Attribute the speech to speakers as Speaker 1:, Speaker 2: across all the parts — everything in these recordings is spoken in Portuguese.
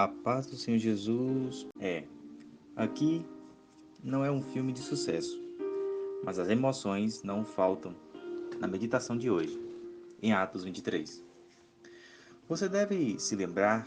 Speaker 1: A paz do Senhor Jesus aqui não é um filme de sucesso, mas as emoções não faltam na meditação de hoje, em Atos 23. Você deve se lembrar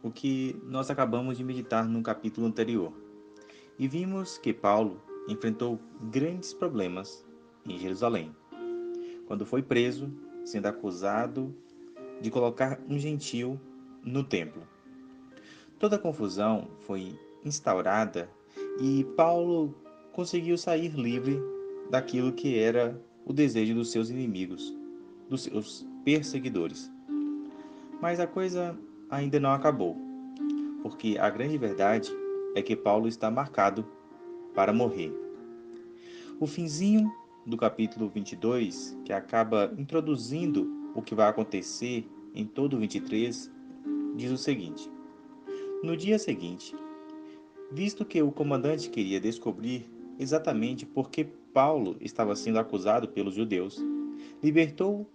Speaker 1: o que nós acabamos de meditar no capítulo anterior, e vimos que Paulo enfrentou grandes problemas em Jerusalém, quando foi preso, sendo acusado de colocar um gentio no templo. Toda a confusão foi instaurada e Paulo conseguiu sair livre daquilo que era o desejo dos seus inimigos, dos seus perseguidores. Mas a coisa ainda não acabou, porque a grande verdade é que Paulo está marcado para morrer. O finzinho do capítulo 22, que acaba introduzindo o que vai acontecer em todo o 23, diz o seguinte: No dia seguinte, visto que o comandante queria descobrir exatamente por que Paulo estava sendo acusado pelos judeus, libertou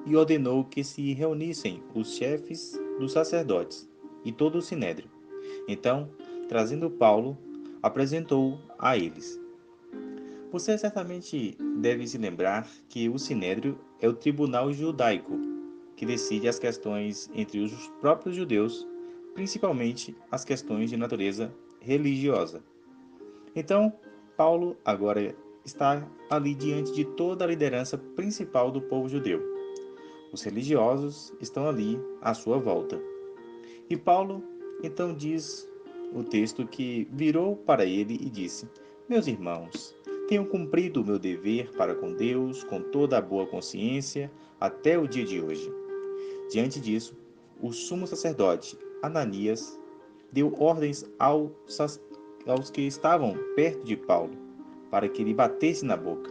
Speaker 1: e ordenou que se reunissem os chefes dos sacerdotes e todo o sinédrio. Então, trazendo Paulo, apresentou-o a eles. Você certamente deve se lembrar que o sinédrio é o tribunal judaico que decide as questões entre os próprios judeus, principalmente as questões de natureza religiosa. Então, Paulo agora está ali diante de toda a liderança principal do povo judeu. Os religiosos estão ali à sua volta. E Paulo então diz o texto que virou para ele e disse: Meus irmãos, tenho cumprido o meu dever para com Deus com toda a boa consciência até o dia de hoje. Diante disso, o sumo sacerdote Ananias deu ordens aos que estavam perto de Paulo, para que lhe batesse na boca.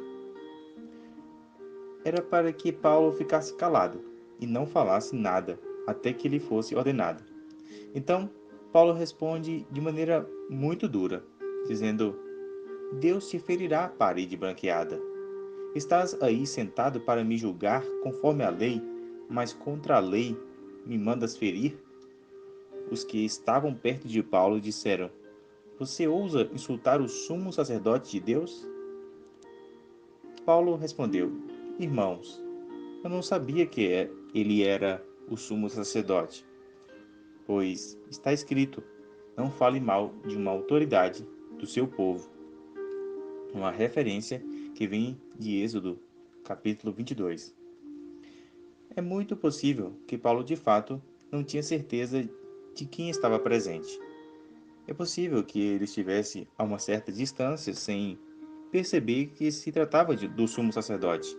Speaker 1: Era para que Paulo ficasse calado e não falasse nada até que lhe fosse ordenado. Então, Paulo responde de maneira muito dura, dizendo: Deus te ferirá a parede branqueada. Estás aí sentado para me julgar conforme a lei, mas contra a lei me mandas ferir? Os que estavam perto de Paulo disseram: Você ousa insultar o sumo sacerdote de Deus? Paulo respondeu: Irmãos, eu não sabia que ele era o sumo sacerdote, pois está escrito: Não fale mal de uma autoridade do seu povo. Uma referência que vem de Êxodo, capítulo 22. É muito possível que Paulo de fato não tinha certeza de quem estava presente. É possível que ele estivesse a uma certa distância sem perceber que se tratava do sumo sacerdote,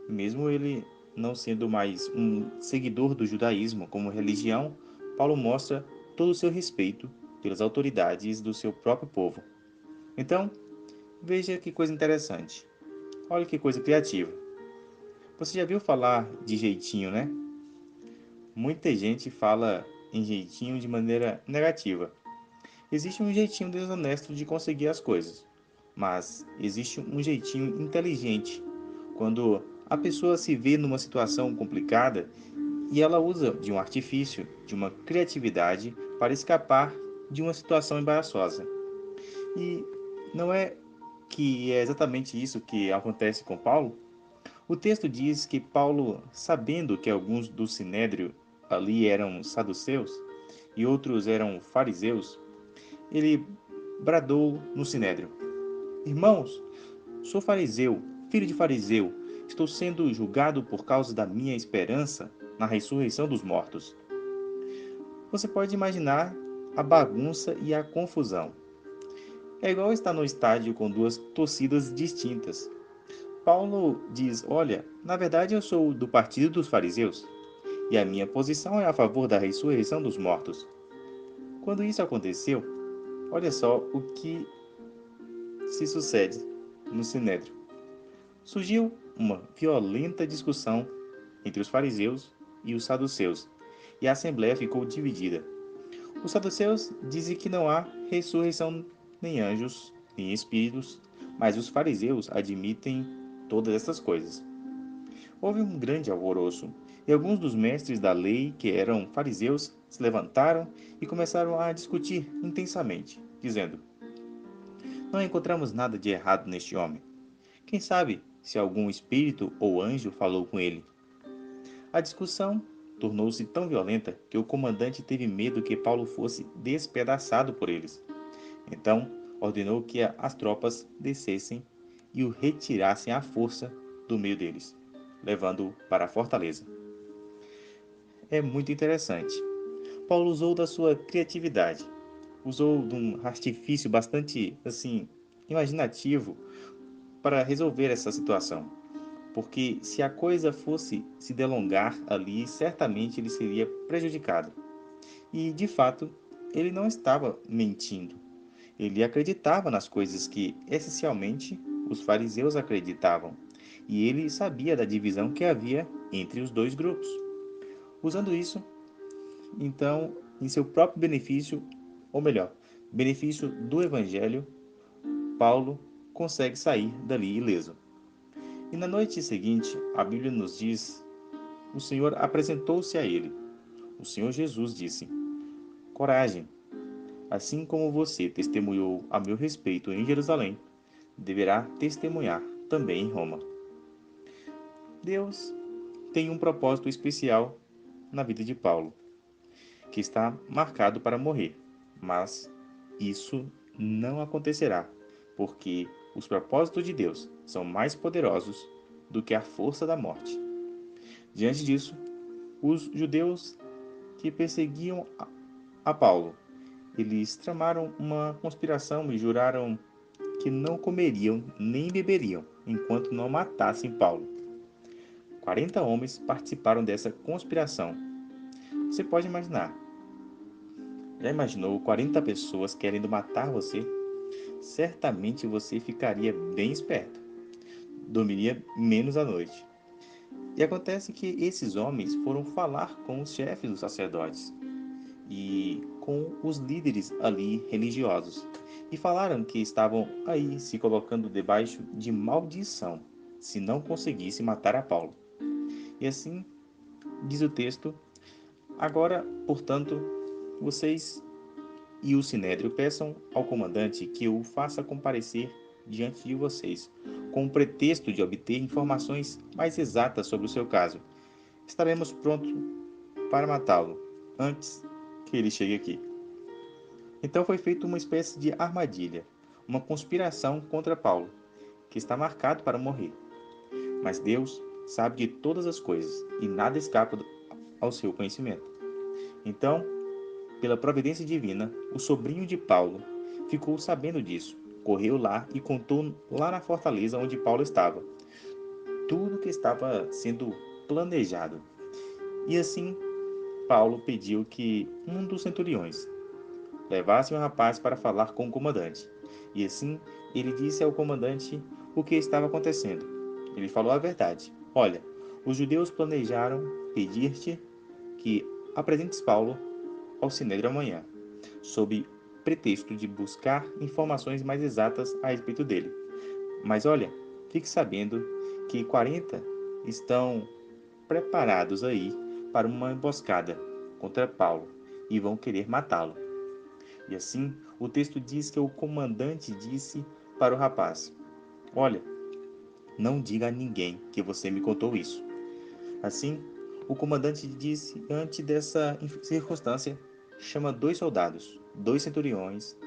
Speaker 1: mesmo ele não sendo mais um seguidor do judaísmo como religião. Paulo mostra todo o seu respeito pelas autoridades do seu próprio povo. Então, veja que coisa interessante. Olha que coisa criativa. Você já viu falar de jeitinho, né? Muita gente fala em jeitinho de maneira negativa. Existe um jeitinho desonesto de conseguir as coisas, mas existe um jeitinho inteligente quando a pessoa se vê numa situação complicada e ela usa de um artifício, de uma criatividade para escapar de uma situação embaraçosa. E não é que é exatamente isso que acontece com Paulo? O texto diz que Paulo, sabendo que alguns do sinédrio ali eram saduceus e outros eram fariseus, ele bradou no sinédrio: Irmãos, sou fariseu, filho de fariseu. Estou sendo julgado por causa da minha esperança na ressurreição dos mortos. Você pode imaginar a bagunça e a confusão. É igual estar no estádio com duas torcidas distintas. Paulo diz: Olha, na verdade eu sou do partido dos fariseus, e a minha posição é a favor da ressurreição dos mortos. Quando isso aconteceu, olha só o que se sucede no Sinédrio. Surgiu uma violenta discussão entre os fariseus e os saduceus, e a assembleia ficou dividida. Os saduceus dizem que não há ressurreição nem anjos, nem espíritos, mas os fariseus admitem todas essas coisas. Houve um grande alvoroço, E alguns dos mestres da lei, que eram fariseus, se levantaram e começaram a discutir intensamente, dizendo: Não encontramos nada de errado neste homem. Quem sabe se algum espírito ou anjo falou com ele? A discussão tornou-se tão violenta que o comandante teve medo que Paulo fosse despedaçado por eles. Então, ordenou que as tropas descessem e o retirassem à força do meio deles, levando-o para a fortaleza. É muito interessante. Paulo usou da sua criatividade, usou de um artifício bastante, assim, imaginativo para resolver essa situação. Porque se a coisa fosse se delongar ali, certamente ele seria prejudicado. E, de fato, ele não estava mentindo. Ele acreditava nas coisas que, essencialmente, os fariseus acreditavam. E ele sabia da divisão que havia entre os dois grupos. Usando isso, então, em seu próprio benefício, ou melhor, benefício do Evangelho, Paulo consegue sair dali ileso. E na noite seguinte, a Bíblia nos diz: o Senhor apresentou-se a ele. O Senhor Jesus disse: Coragem, assim como você testemunhou a meu respeito em Jerusalém, deverá testemunhar também em Roma. Deus tem um propósito especial na vida de Paulo, que está marcado para morrer, mas isso não acontecerá, porque os propósitos de Deus são mais poderosos do que a força da morte. Diante disso, os judeus que perseguiam a Paulo, eles tramaram uma conspiração e juraram que não comeriam nem beberiam enquanto não matassem Paulo. 40 homens participaram dessa conspiração. Você pode imaginar. Já imaginou 40 pessoas querendo matar você? Certamente você ficaria bem esperto. Dormiria menos à noite. E acontece que esses homens foram falar com os chefes dos sacerdotes e com os líderes ali religiosos. E falaram que estavam aí se colocando debaixo de maldição se não conseguisse matar a Paulo. E assim diz o texto: Agora, portanto, vocês e o sinédrio peçam ao comandante que o faça comparecer diante de vocês, com o pretexto de obter informações mais exatas sobre o seu caso. Estaremos prontos para matá-lo antes que ele chegue aqui. Então foi feita uma espécie de armadilha, uma conspiração contra Paulo, que está marcado para morrer. Mas Deus sabe de todas as coisas e nada escapa ao seu conhecimento. Então, pela providência divina, o sobrinho de Paulo ficou sabendo disso, correu lá e contou lá na fortaleza onde Paulo estava tudo que estava sendo planejado. E assim, Paulo pediu que um dos centuriões levasse o rapaz para falar com o comandante. E assim, ele disse ao comandante o que estava acontecendo. Ele falou a verdade. Olha, os judeus planejaram pedir-te que apresentes Paulo ao Sinédrio amanhã, sob pretexto de buscar informações mais exatas a respeito dele. Mas olha, fique sabendo que 40 estão preparados aí para uma emboscada contra Paulo e vão querer matá-lo. E assim, o texto diz que o comandante disse para o rapaz: Olha, não diga a ninguém que você me contou isso. Assim, o comandante disse, ante dessa circunstância, chama 2 soldados, 2 centuriões,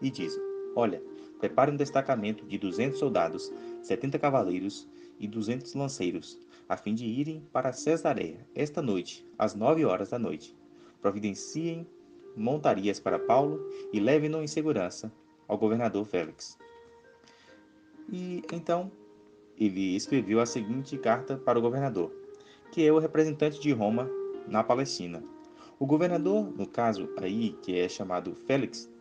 Speaker 1: e diz: Olha, prepare um destacamento de 200 soldados, 70 cavaleiros e 200 lanceiros, a fim de irem para Cesareia esta noite, às 9 horas da noite. Providenciem montarias para Paulo e levem-no em segurança ao governador Félix. E então ele escreveu a seguinte carta para o governador, que é o representante de Roma na Palestina. O governador, no caso aí, que é chamado Félix,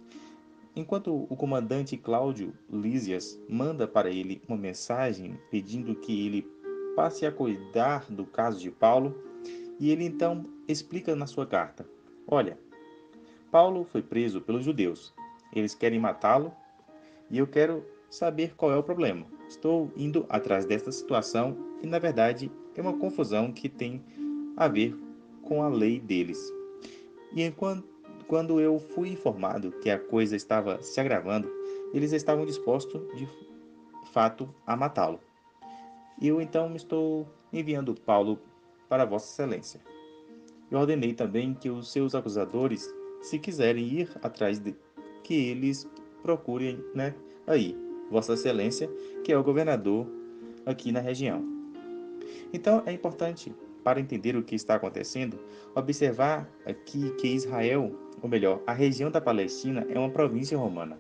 Speaker 1: enquanto o comandante Cláudio Lísias manda para ele uma mensagem pedindo que ele passe a cuidar do caso de Paulo, e ele então explica na sua carta: Olha, Paulo foi preso pelos judeus. Eles querem matá-lo e eu quero saber qual é o problema. Estou indo atrás desta situação e, na verdade, é uma confusão que tem a ver com a lei deles. E quando eu fui informado que a coisa estava se agravando, eles estavam dispostos, de fato, a matá-lo. Eu então estou enviando Paulo para Vossa Excelência. Eu ordenei também que os seus acusadores, se quiserem ir atrás de que eles procurem, aí, Vossa Excelência, que é o governador aqui na região. Então é importante, para entender o que está acontecendo, observar aqui que Israel, ou melhor, a região da Palestina é uma província romana.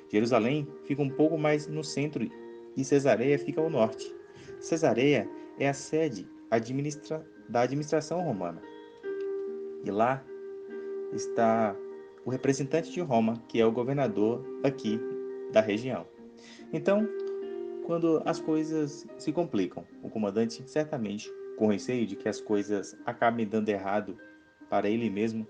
Speaker 1: Jerusalém fica um pouco mais no centro e Cesareia fica ao norte. Cesareia é a sede da administração romana. E lá está o representante de Roma, que é o governador aqui da região. Então, quando as coisas se complicam, o comandante, certamente com receio de que as coisas acabem dando errado para ele mesmo,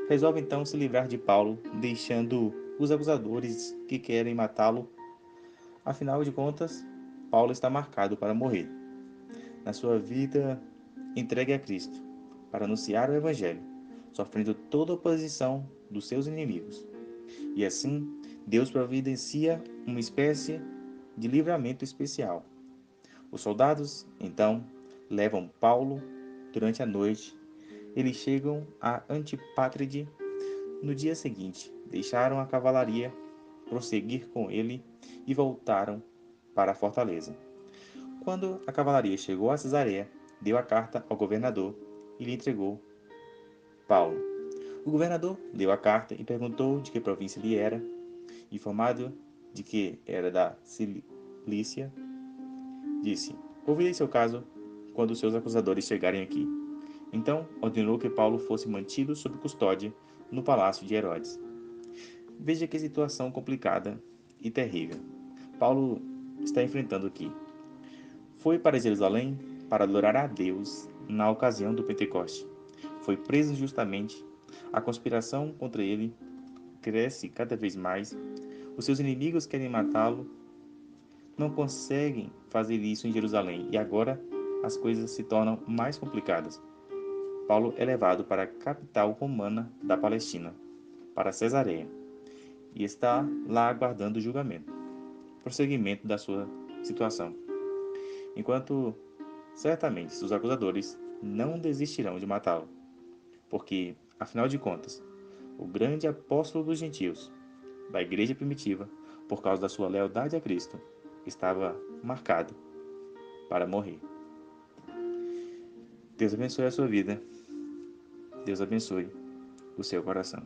Speaker 1: resolve então se livrar de Paulo, deixando os acusadores que querem matá-lo. Afinal de contas, Paulo está marcado para morrer. Na sua vida, entregue a Cristo, para anunciar o Evangelho, sofrendo toda a oposição dos seus inimigos. E assim, Deus providencia uma espécie de livramento especial. Os soldados, então, levam Paulo durante a noite. Eles chegam a Antipátride no dia seguinte, deixaram a cavalaria prosseguir com ele e voltaram para a fortaleza. Quando a cavalaria chegou a Cesareia, deu a carta ao governador e lhe entregou Paulo. O governador leu a carta e perguntou de que província ele era. Informado de que era da Cilícia, disse: ouvirei seu caso quando os seus acusadores chegarem aqui. Então ordenou que Paulo fosse mantido sob custódia no palácio de Herodes. Veja que situação complicada e terrível Paulo está enfrentando aqui. Foi para Jerusalém para adorar a Deus na ocasião do Pentecoste. Foi preso injustamente. A conspiração contra ele cresce cada vez mais. Os seus inimigos querem matá-lo. Não conseguem fazer isso em Jerusalém e agora as coisas se tornam mais complicadas. Paulo é levado para a capital romana da Palestina, para Cesareia, e está lá aguardando o julgamento, prosseguimento da sua situação. Enquanto certamente seus acusadores não desistirão de matá-lo, porque, afinal de contas, o grande apóstolo dos gentios, da igreja primitiva, por causa da sua lealdade a Cristo, estava marcado para morrer. Deus abençoe a sua vida. Deus abençoe o seu coração.